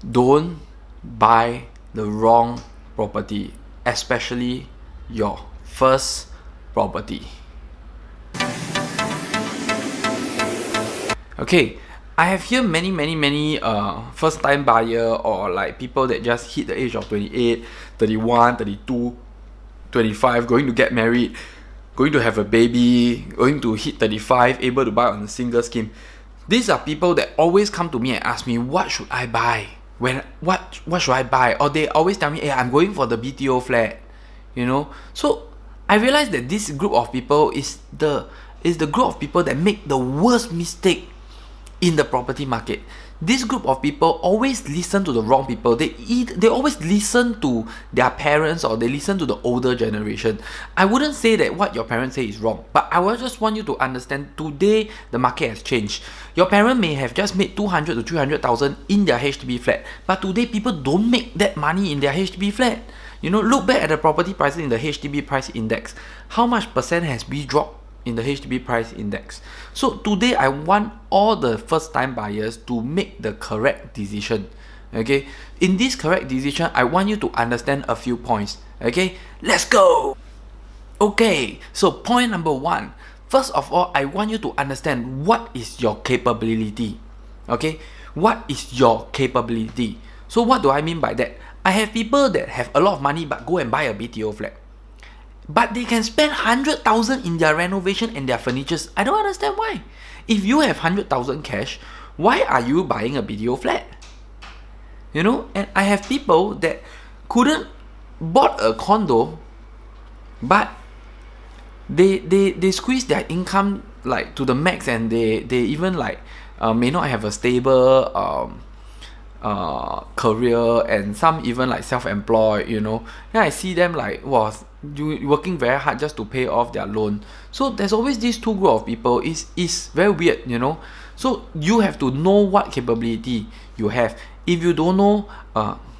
don't buy the wrong property, especially your first property. Okay, I have here many first time buyer, or like people that just hit the age of 28, 31, 32, 25, going to get married, going to have a baby, going to hit 35, able to buy on a single scheme. These are people that always come to me and ask me, what should I buy? What should I buy? Or they always tell me, hey, I'm going for the BTO flat. You know? So I realized that this group of people is the group of people that make the worst mistake in the property market. This group of people always listen to the wrong people. They always listen to their parents, or they listen to the older generation. I wouldn't say that what your parents say is wrong, but I will just want you to understand today the market has changed. Your parent may have just made 200 to 300,000 in their HDB flat, but today people don't make that money in their HDB flat. You know, look back at the property prices in the HDB price index. How much percent has we dropped in the HDB price index? So today I want all the first time buyers to make the correct decision. Okay, in this correct decision, I want you to understand a few points. Okay, let's go. Okay, so point number one, first of all, I want you to understand what is your capability. Okay, what is your capability? So what do I mean by that? I have people that have a lot of money but go and buy a BTO flat, but they can spend 100,000 in their renovation and their furnitures. I don't understand why. If you have 100,000 cash, why are you buying a BTO flat? You know, and I have people that couldn't bought a condo, but they squeeze their income like to the max, and they even like may not have a stable career, and some even like self-employed, you know. Then I see them like working very hard just to pay off their loan. So there's always these two group of people. Is very weird, you know. So you have to know what capability you have. If you don't know,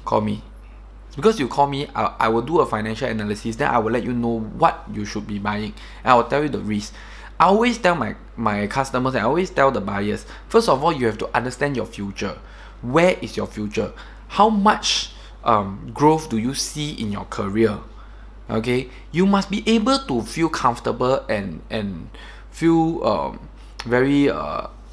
call me. Because you call me, I will do a financial analysis, then I will let you know what you should be buying, and I will tell you the risk. I always tell my customers, and I always tell the buyers, first of all, you have to understand your future. Where is your future? How much growth do you see in your career? Okay, you must be able to feel comfortable and feel very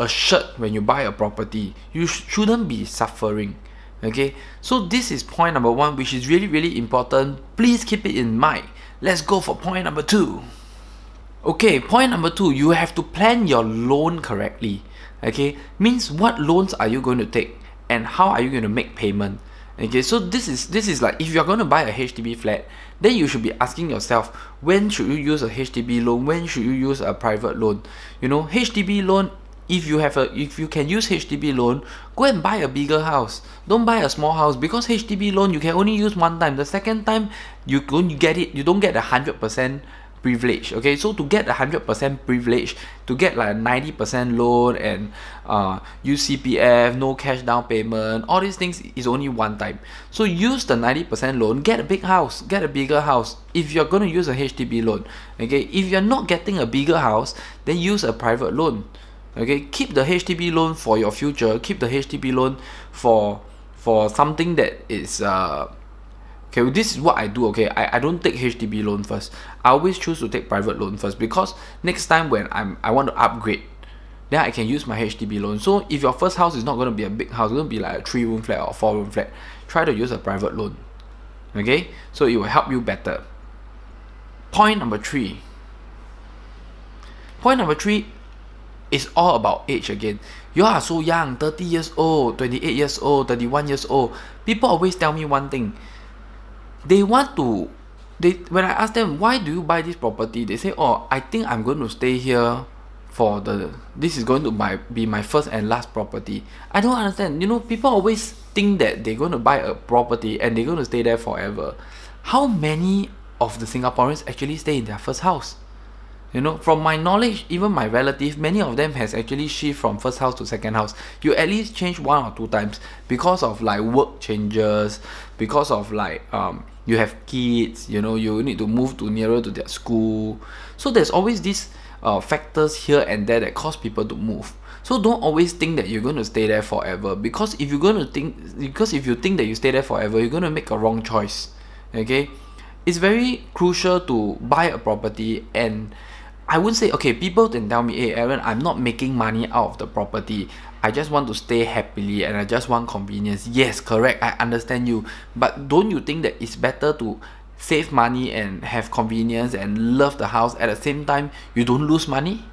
assured when you buy a property. You shouldn't be suffering. Okay, so this is point number one, which is really important. Please keep it in mind. Let's go for point number two. Okay, point number two, you have to plan your loan correctly. Okay, means what loans are you going to take, and how are you going to make payment? Okay, so this is like, if you're going to buy a HDB flat, then you should be asking yourself, when should you use a HDB loan, when should you use a private loan? You know, HDB loan, if you can use HDB loan, go and buy a bigger house. Don't buy a small house, because HDB loan you can only use one time. The second time you don't get the 100% privilege. Okay, so to get 100% privilege, to get like a 90% loan and use CPF, no cash down payment, all these things is only one time. So use the 90% loan, get a big house, get a bigger house if you're going to use a HDB loan. Okay, if you're not getting a bigger house, then use a private loan. Okay, keep the HDB loan for your future, keep the HDB loan for something that is okay, this is what I do. Okay, I don't take HDB loan first. I always choose to take private loan first, because next time when I want to upgrade, then I can use my HDB loan. So if your first house is not going to be a big house, it's going to be like a 3-room flat or 4-room flat, try to use a private loan. Okay, so it will help you better. Point number three is all about age again. You are so young, 30 years old, 28 years old, 31 years old. People always tell me one thing. When I ask them, why do you buy this property, they say, oh, I think I'm going to stay here this is going to be my first and last property. I don't understand. You know, people always think that they're going to buy a property and they're going to stay there forever. How many of the Singaporeans actually stay in their first house? You know, from my knowledge, even my relatives, many of them has actually shift from first house to second house. You at least change 1 or 2 times because of like work changes, because of like you have kids, you know, you need to move to nearer to their school. So there's always these factors here and there that cause people to move. So don't always think that you're going to stay there forever, because if you think that you stay there forever, you're going to make a wrong choice. Okay, it's very crucial to buy a property. And I wouldn't say, okay, people can tell me, hey Aaron, I'm not making money out of the property, I just want to stay happily and I just want convenience. Yes, correct, I understand you, but don't you think that it's better to save money and have convenience and love the house at the same time you don't lose money?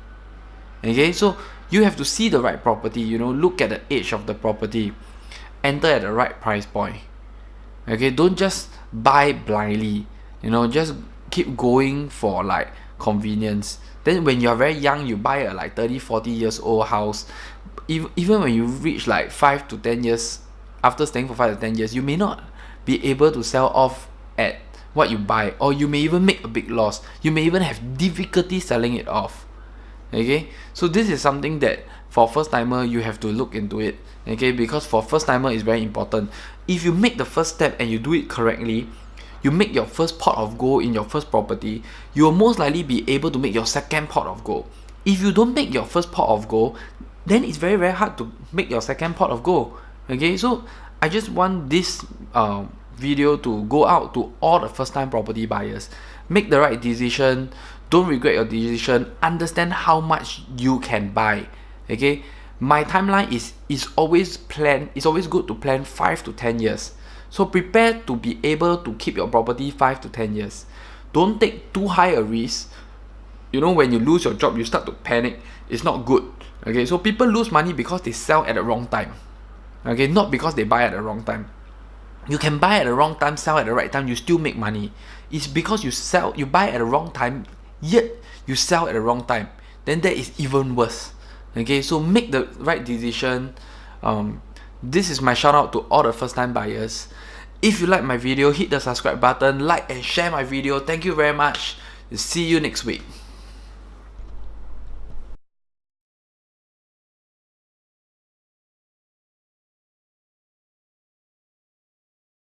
Okay, so you have to see the right property, you know, look at the age of the property, enter at the right price point. Okay, don't just buy blindly, you know, just keep going for like convenience. Then when you're very young, you buy a like 30-40 years old house, even when you reach like 5 to 10 years, after staying for 5 to 10 years, you may not be able to sell off at what you buy, or you may even make a big loss. You may even have difficulty selling it off. Okay, so this is something that for first timer you have to look into it. Okay, because for first timer it's very important. If you make the first step and you do it correctly, you make your first pot of gold in your first property, you will most likely be able to make your second pot of gold. If you don't make your first pot of gold, then it's very hard to make your second pot of gold. Okay, so I just want this video to go out to all the first time property buyers. Make the right decision, don't regret your decision, understand how much you can buy. Okay, my timeline is always planned. It's always good to plan 5 to 10 years. So prepare to be able to keep your property 5 to 10 years. Don't take too high a risk. You know, when you lose your job, you start to panic. It's not good. Okay, so people lose money because they sell at the wrong time. Okay, not because they buy at the wrong time. You can buy at the wrong time, sell at the right time, you still make money. It's because you buy at the wrong time, yet you sell at the wrong time. Then that is even worse. Okay, so make the right decision. This is my shout out to all the first time buyers. If you like my video, hit the subscribe button, like and share my video. Thank you very much. See you next week.